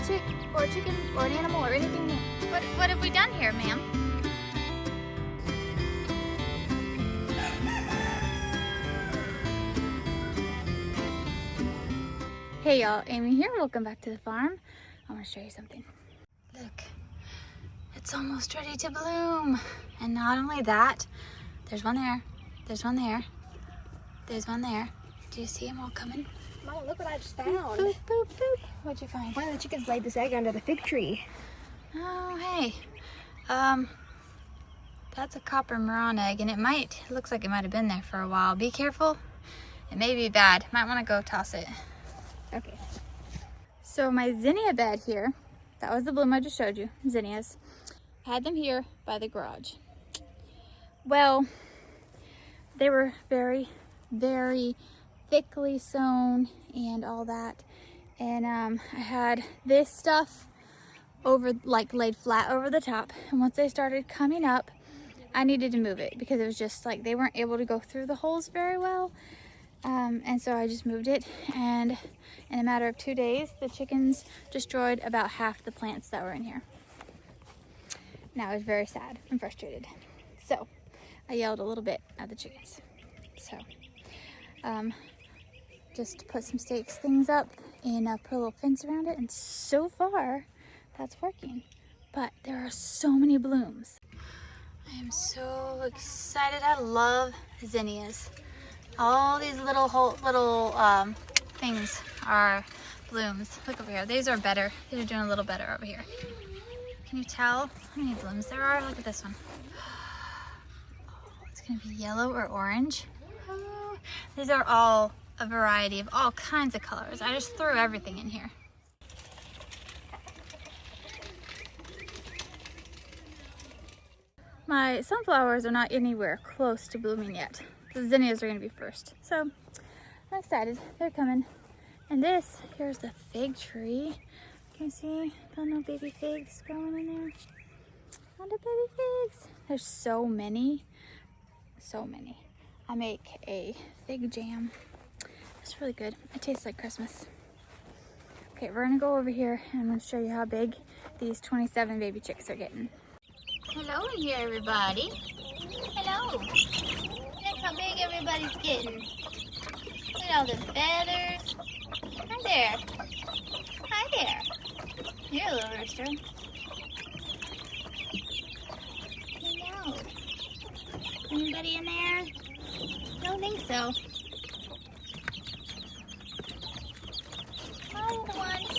chick or a chicken or an animal or anything new. What have we done here, ma'am? Hey y'all, Amy here. Welcome back to the farm. I want to show you something. Look, it's almost ready to bloom. And not only that, there's one there, there's one there, there's one there. Do you see them all coming? Mama, look what I just found. Boop, boop, boop. What'd you find? One of the chickens laid this egg under the fig tree. Oh, hey. That's a copper maron egg, and it looks like it might have been there for a while. Be careful. It may be bad. Might want to go toss it. Okay. So my zinnia bed here, that was the bloom I just showed you, zinnias. I had them here by the garage. Well, they were very, very thickly sown and all that. And I had this stuff laid flat over the top. And once they started coming up, I needed to move it because it was just like they weren't able to go through the holes very well. And so I just moved it, and in a matter of 2 days, the chickens destroyed about half the plants that were in here. And I was very sad and frustrated. So I yelled a little bit at the chickens. So just put some stakes things up and put a little fence around it, and so far that's working. But there are so many blooms. I am so excited. I love zinnias. All these little things are blooms. Look over here. These are better. These are doing a little better over here. Can you tell how many blooms there are? Look at this one. Oh, it's going to be yellow or orange. Oh, these are all a variety of all kinds of colors. I just threw everything in here. My sunflowers are not anywhere close to blooming yet. The zinnias are going to be first. So I'm excited. They're coming. And this, here's the fig tree. Can you see the little baby figs growing in there? Little baby figs. There's so many. So many. I make a fig jam. It's really good. It tastes like Christmas. Okay, we're going to go over here and I'm going to show you how big these 27 baby chicks are getting. Hello here, everybody. Hello. Look how big everybody's getting. Look at all the feathers. Hi there. Hi there. You're a little rooster. Hello. Anybody in there? Don't think so. Hi, little ones.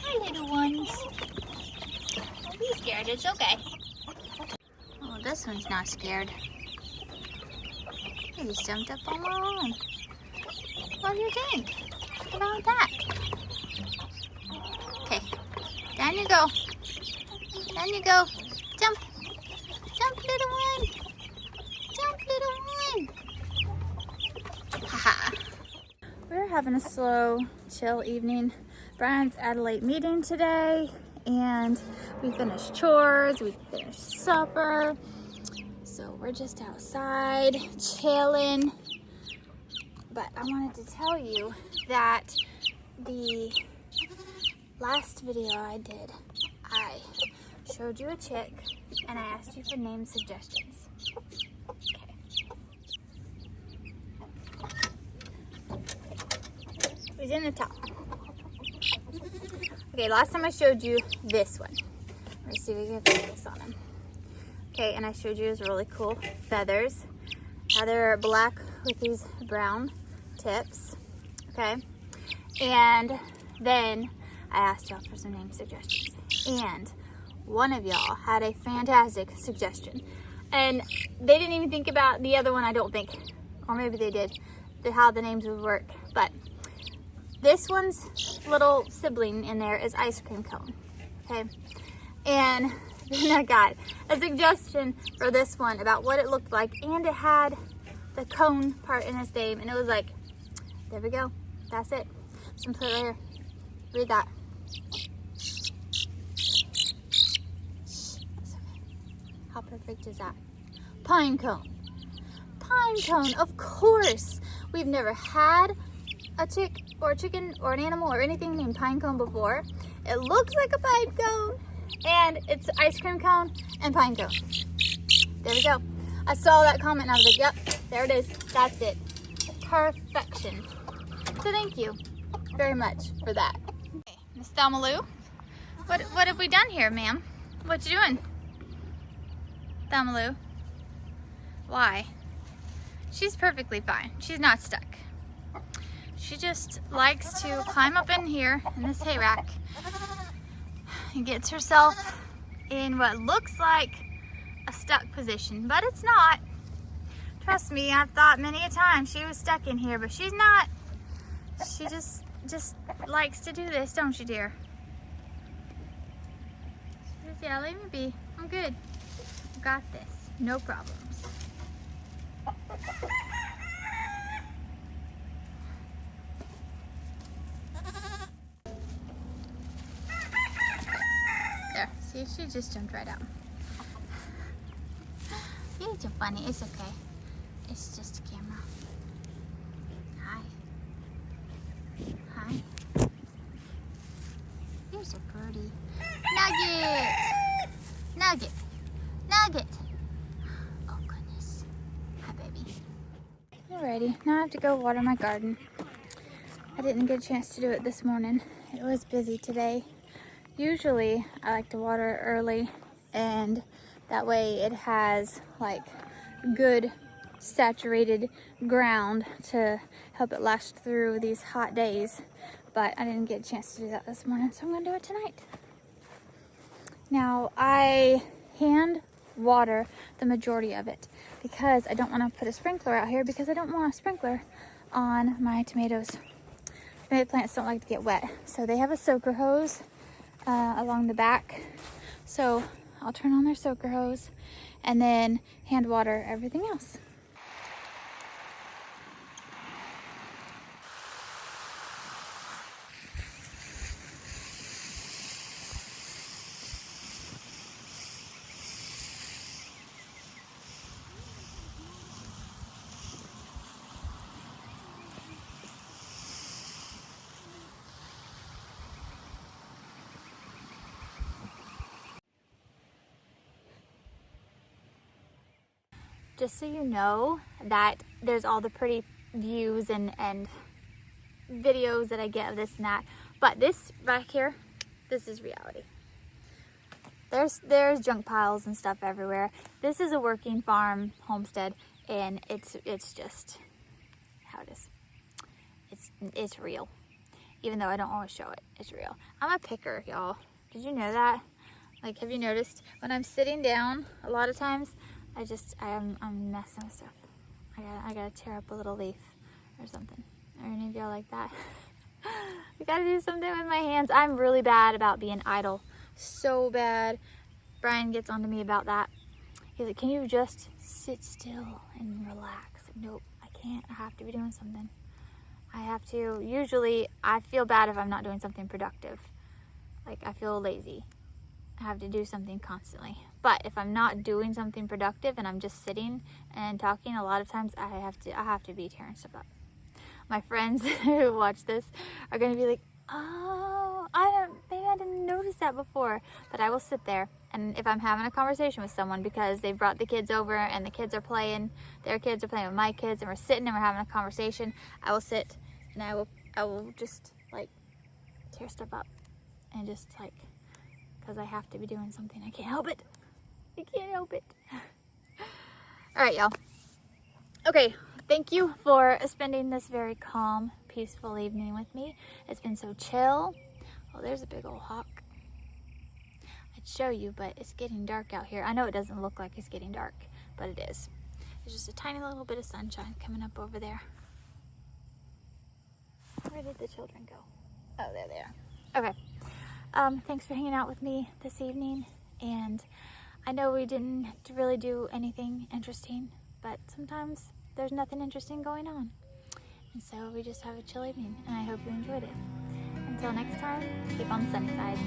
Hi, little ones. Don't be scared. It's okay. Oh, this one's not scared. He just jumped up on my arm. What do you think about that? Okay, down you go. Down you go. Jump. Jump, little one. Jump, little one. Haha. We're having a slow, chill evening. Brian's at a late meeting today, and we finished chores, we finished supper. So we're just outside chilling. But I wanted to tell you that the last video I did, I showed you a chick and I asked you for name suggestions. Okay. Who's in the top? Okay, last time I showed you this one. Let's see if we can focus on him. Okay, and I showed you his really cool feathers. They're black with these brown tips. Okay, and then I asked y'all for some name suggestions, and one of y'all had a fantastic suggestion, and they didn't even think about the other one, I don't think, or maybe they did, how the names would work. But this one's little sibling in there is ice cream cone. Okay, and then I got a suggestion for this one about what it looked like, and it had the cone part in its name, and it was like, there we go, that's it. So I'm put it right here. Read that. How perfect is that? Pine cone. Pine cone, of course. We've never had a chicken or an animal or anything named pinecone before. It looks like a pine cone, and it's ice cream cone and pinecone. There we go. I saw that comment and I was like, yep, there it is. That's it. Perfection. So thank you very much for that. Okay, Miss Thelmaloo, what have we done here, ma'am? What you doing? Thelmaloo? Why? She's perfectly fine. She's not stuck. She just likes to climb up in here in this hay rack and gets herself in what looks like a stuck position, but it's not. Trust me, I've thought many a time she was stuck in here, but she's not. She just likes to do this, don't you, dear? She says, yeah, leave me be. I'm good. Got this. No problems. There, see, she just jumped right out. You're so funny. It's okay. It's just a camera. Hi. Hi. You're so pretty. Nugget! Nugget! Nugget! Oh, goodness. Hi, baby. Alrighty, now I have to go water my garden. I didn't get a chance to do it this morning. It was busy today. Usually, I like to water early, and that way it has like good saturated ground to help it last through these hot days. But I didn't get a chance to do that this morning, so I'm gonna do it tonight. Now, I hand water the majority of it because I don't want to put a sprinkler out here because I don't want a sprinkler on my tomatoes. Tomato plants don't like to get wet, so they have a soaker hose along the back. So I'll turn on their soaker hose and then hand water everything else. Just so you know that there's all the pretty views and videos that I get of this and that, but this right here, this is reality. There's junk piles and stuff everywhere. This is a working farm homestead, and it's just how it is. It's real, even though I don't always show it. It's real. I'm a picker, y'all. Did you know that? Like, have you noticed when I'm sitting down a lot of times? I'm messing with stuff. I gotta tear up a little leaf or something. Are any of y'all like that? I gotta do something with my hands. I'm really bad about being idle. So bad. Brian gets onto me about that. He's like, can you just sit still and relax? Nope, I can't. I have to be doing something. I have to. Usually, I feel bad if I'm not doing something productive. Like, I feel lazy. I have to do something constantly. But if I'm not doing something productive and I'm just sitting and talking, a lot of times I have to be tearing stuff up. My friends who watch this are gonna be like, oh, maybe I didn't notice that before. But I will sit there, and if I'm having a conversation with someone because they brought the kids over and the kids are playing, their kids are playing with my kids, and we're sitting and we're having a conversation, I will sit and I will just like tear stuff up and just like, because I have to be doing something. I can't help it. I can't help it. All right, y'all. Okay, thank you for spending this very calm, peaceful evening with me. It's been so chill. Oh, there's a big old hawk. I'd show you, but it's getting dark out here. I know it doesn't look like it's getting dark, but it is. There's just a tiny little bit of sunshine coming up over there. Where did the children go? Oh, there they are. Okay. Thanks for hanging out with me this evening, and I know we didn't really do anything interesting, but sometimes there's nothing interesting going on, and so we just have a chill evening, and I hope you enjoyed it. Until next time, keep on the sunny side.